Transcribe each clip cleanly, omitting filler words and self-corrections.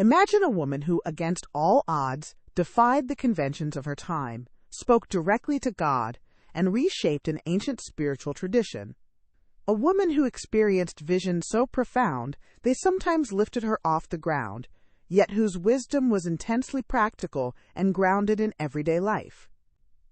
Imagine a woman who, against all odds, defied the conventions of her time, spoke directly to God, and reshaped an ancient spiritual tradition. A woman who experienced vision so profound they sometimes lifted her off the ground, yet whose wisdom was intensely practical and grounded in everyday life.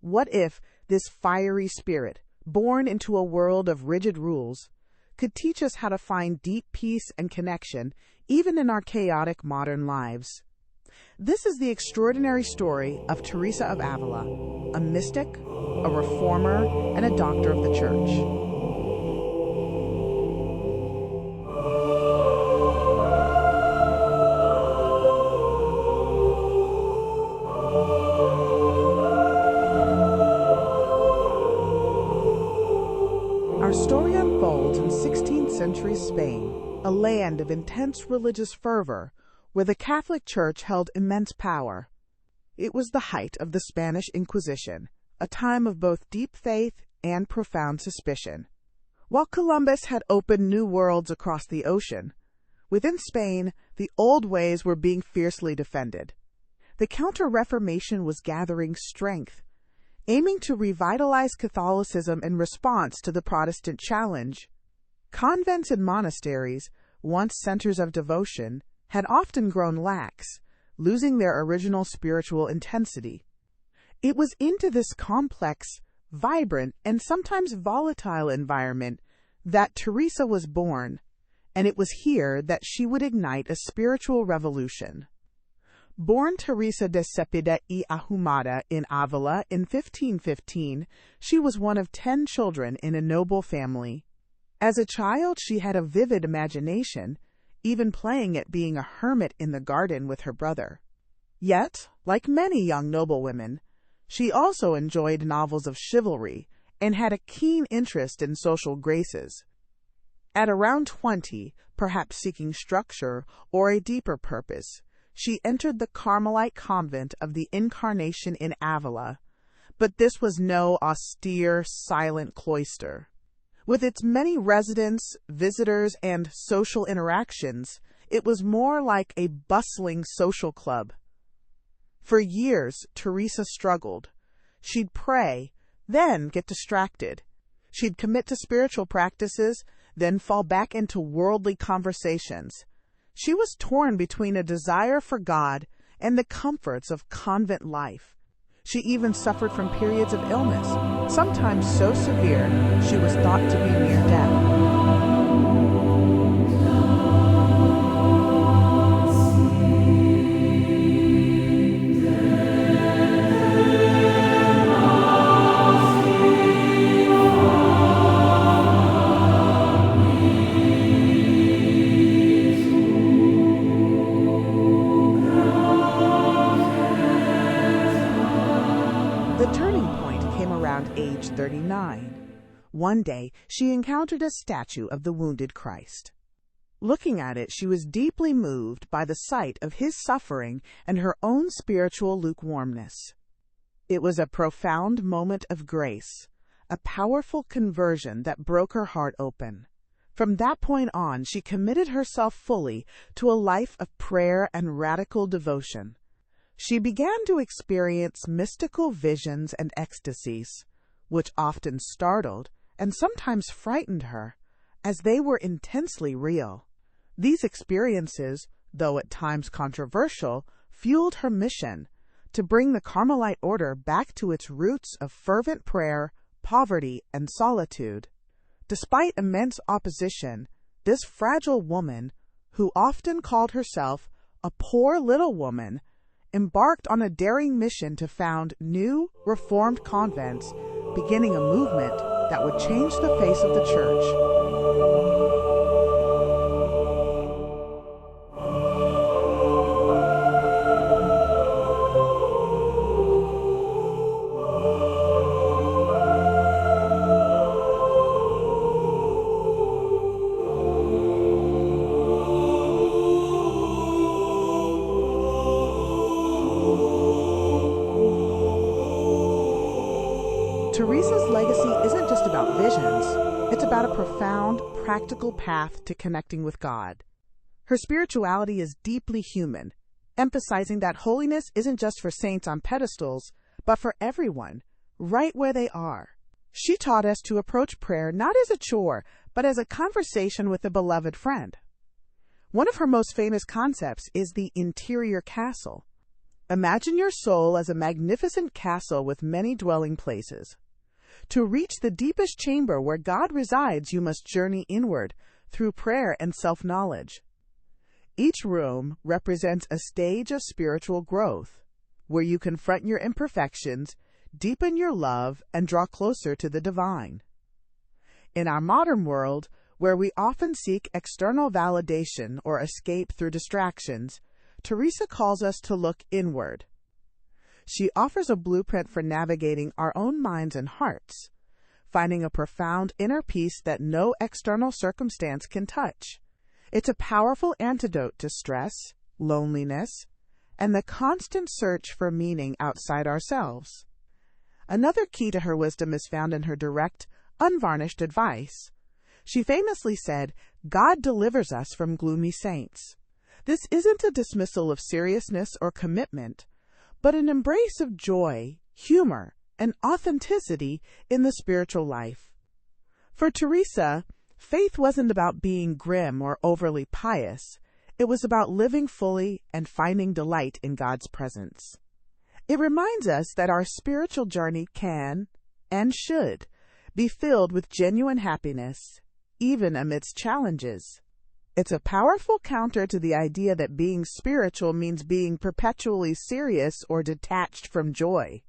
What if this fiery spirit, born into a world of rigid rules, could teach us how to find deep peace and connection even in our chaotic modern lives? This is the extraordinary story of Teresa of Ávila, a mystic, a reformer, and a doctor of the Church. Our story unfolds in 16th century Spain, a land of intense religious fervor, where the Catholic Church held immense power. It was the height of the Spanish Inquisition, a time of both deep faith and profound suspicion. While Columbus had opened new worlds across the ocean, within Spain the old ways were being fiercely defended. The Counter-Reformation was gathering strength, aiming to revitalize Catholicism in response to the Protestant challenge. Convents and monasteries, once centers of devotion, had often grown lax, losing their original spiritual intensity. It was into this complex, vibrant, and sometimes volatile environment that Teresa was born, and it was here that she would ignite a spiritual revolution. Born Teresa de Cepeda y Ahumada in Ávila in 1515, she was one of 10 children in a noble family. As a child, she had a vivid imagination, even playing at being a hermit in the garden with her brother. Yet, like many young noblewomen, she also enjoyed novels of chivalry and had a keen interest in social graces. At around 20, perhaps seeking structure or a deeper purpose, she entered the Carmelite convent of the Incarnation in Ávila, but this was no austere, silent cloister. With its many residents, visitors, and social interactions, it was more like a bustling social club. For years, Teresa struggled. She'd pray, then get distracted. She'd commit to spiritual practices, then fall back into worldly conversations. She was torn between a desire for God and the comforts of convent life. She even suffered from periods of illness, sometimes so severe she was thought to be near death. Age 39. One day, she encountered a statue of the wounded Christ. Looking at it, she was deeply moved by the sight of his suffering and her own spiritual lukewarmness. It was a profound moment of grace, a powerful conversion that broke her heart open. From that point on, she committed herself fully to a life of prayer and radical devotion. She began to experience mystical visions and ecstasies, which often startled and sometimes frightened her, as they were intensely real. These experiences, though at times controversial, fueled her mission to bring the Carmelite order back to its roots of fervent prayer, poverty, and solitude. Despite immense opposition, this fragile woman, who often called herself a poor little woman, embarked on a daring mission to found new, reformed convents, beginning a movement that would change the face of the Church. Teresa's legacy isn't just about visions, it's about a profound, practical path to connecting with God. Her spirituality is deeply human, emphasizing that holiness isn't just for saints on pedestals, but for everyone, right where they are. She taught us to approach prayer not as a chore, but as a conversation with a beloved friend. One of her most famous concepts is the interior castle. Imagine your soul as a magnificent castle with many dwelling places. To reach the deepest chamber where God resides, you must journey inward through prayer and self-knowledge. Each room represents a stage of spiritual growth, where you confront your imperfections, deepen your love, and draw closer to the divine. In our modern world, where we often seek external validation or escape through distractions, Teresa calls us to look inward. She offers a blueprint for navigating our own minds and hearts, finding a profound inner peace that no external circumstance can touch. It's a powerful antidote to stress, loneliness, and the constant search for meaning outside ourselves. Another key to her wisdom is found in her direct, unvarnished advice. She famously said, "God delivers us from gloomy saints." This isn't a dismissal of seriousness or commitment, but an embrace of joy, humor, and authenticity in the spiritual life. For Teresa, faith wasn't about being grim or overly pious. It was about living fully and finding delight in God's presence. It reminds us that our spiritual journey can, and should, be filled with genuine happiness, even amidst challenges. It's a powerful counter to the idea that being spiritual means being perpetually serious or detached from joy.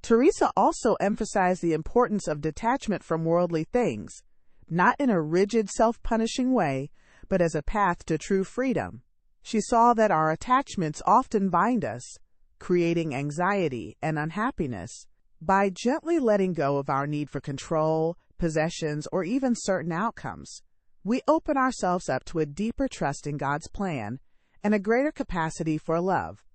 Teresa also emphasized the importance of detachment from worldly things, not in a rigid, self-punishing way, but as a path to true freedom. She saw that our attachments often bind us, creating anxiety and unhappiness. By gently letting go of our need for control, possessions, or even certain outcomes, we open ourselves up to a deeper trust in God's plan and a greater capacity for love.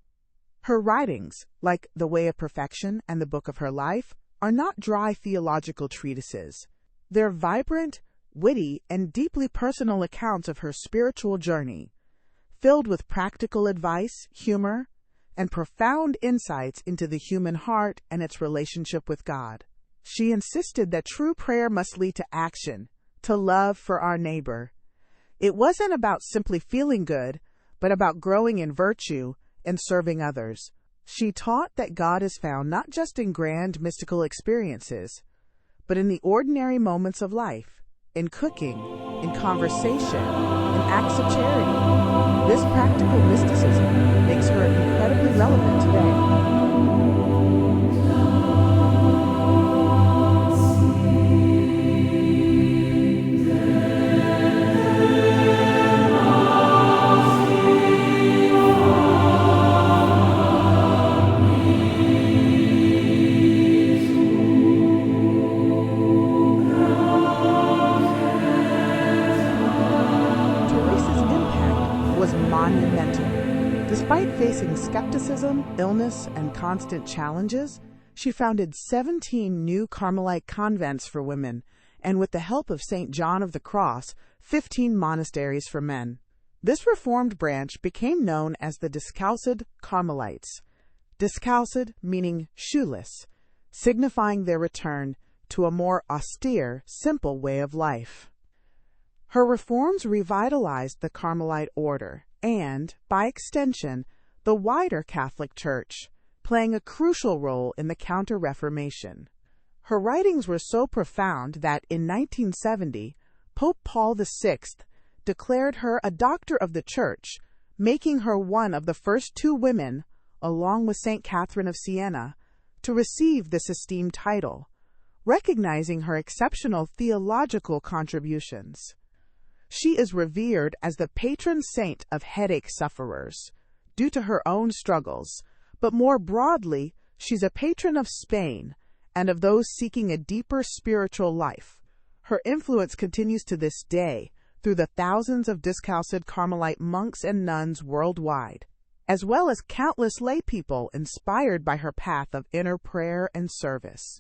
Her writings, like The Way of Perfection and the Book of Her Life, are not dry theological treatises. They're vibrant, witty, and deeply personal accounts of her spiritual journey, filled with practical advice, humor, and profound insights into the human heart and its relationship with God. She insisted that true prayer must lead to action, to love for our neighbor. It wasn't about simply feeling good, but about growing in virtue and serving others. She taught that God is found not just in grand mystical experiences, but in the ordinary moments of life, in cooking, in conversation, in acts of charity. This practical mysticism makes her incredibly relevant today. Despite facing skepticism, illness, and constant challenges, she founded 17 new Carmelite convents for women, and with the help of St. John of the Cross, 15 monasteries for men. This reformed branch became known as the Discalced Carmelites. Discalced meaning shoeless, signifying their return to a more austere, simple way of life. Her reforms revitalized the Carmelite Order and, by extension, the wider Catholic Church, playing a crucial role in the Counter-Reformation. Her writings were so profound that, in 1970, Pope Paul VI declared her a Doctor of the Church, making her one of the first two women, along with St. Catherine of Siena, to receive this esteemed title, recognizing her exceptional theological contributions. She is revered as the patron saint of headache sufferers, due to her own struggles, but more broadly, she's a patron of Spain and of those seeking a deeper spiritual life. Her influence continues to this day through the thousands of Discalced Carmelite monks and nuns worldwide, as well as countless lay people inspired by her path of inner prayer and service.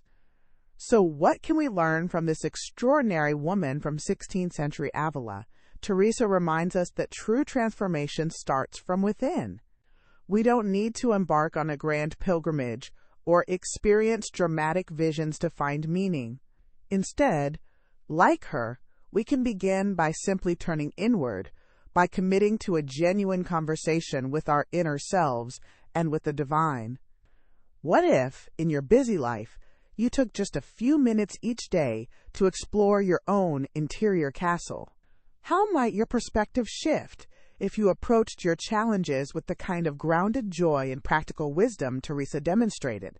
So what can we learn from this extraordinary woman from 16th century Ávila Teresa reminds us that true transformation starts from within. We don't need to embark on a grand pilgrimage or experience dramatic visions to find meaning. Instead, like her, we can begin by simply turning inward, by committing to a genuine conversation with our inner selves and with the divine. What if, in your busy life, you took just a few minutes each day to explore your own interior castle? How might your perspective shift if you approached your challenges with the kind of grounded joy and practical wisdom Teresa demonstrated?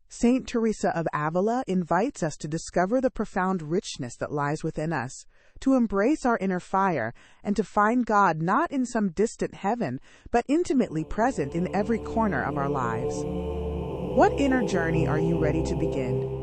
Saint Teresa of Ávila invites us to discover the profound richness that lies within us, to embrace our inner fire, and to find God not in some distant heaven, but intimately present in every corner of our lives. What inner journey are you ready to begin?